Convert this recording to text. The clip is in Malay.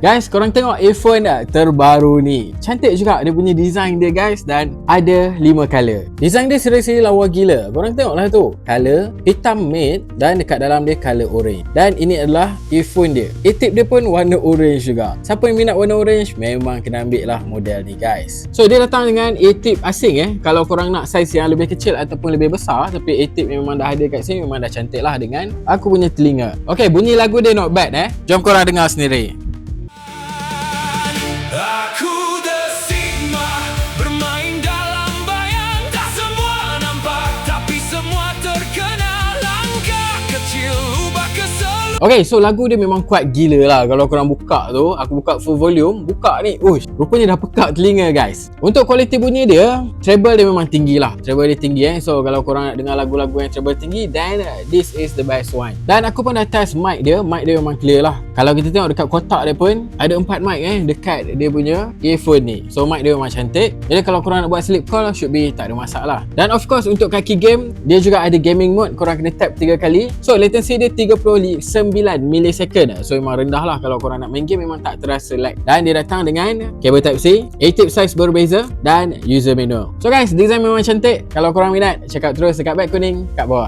Guys, korang tengok earphone terbaru ni. Cantik juga dia punya design dia guys, dan ada 5 color. Design dia seriously lawa gila. Korang tengoklah tu. Color hitam matte dan dekat dalam dia color orange. Dan ini adalah earphone dia. Tip dia pun warna orange juga. Siapa yang minat warna orange memang kena ambil lah model ni guys. So dia datang dengan tip asing Kalau korang nak saiz yang lebih kecil ataupun lebih besar, tapi tip memang dah ada kat sini, memang dah cantik lah dengan aku punya telinga. Okay, bunyi lagu dia not bad Jom korang dengar sendiri. Aku The Sigma, bermain dalam bayang. Tak semua nampak, tapi semua terkenal. Langkah kecil, ubah keseluruhan. Okay, so lagu dia memang kuat gila lah. Kalau korang buka tu, aku buka full volume, buka ni, rupanya dah pekat telinga guys. Untuk kualiti bunyi dia, treble dia memang tinggi lah. Treble dia tinggi So kalau korang nak dengar lagu-lagu yang treble tinggi, then this is the best one. Dan aku pun dah test mic dia memang clear lah. Kalau kita tengok dekat kotak dia pun, ada 4 mic dekat dia punya earphone ni. So mic dia memang cantik. Jadi kalau korang nak buat sleep call, should be tak ada masalah. Dan of course untuk kaki game, dia juga ada gaming mode. Korang kena tap 3 kali. So latency dia 39 millisecond. So memang rendah lah. Kalau korang nak main game memang tak terasa lag. Dan dia datang dengan kabel Type-C, tip size berbeza dan user manual. So guys, design memang cantik. Kalau korang minat, check out terus dekat beg kuning kat bawah.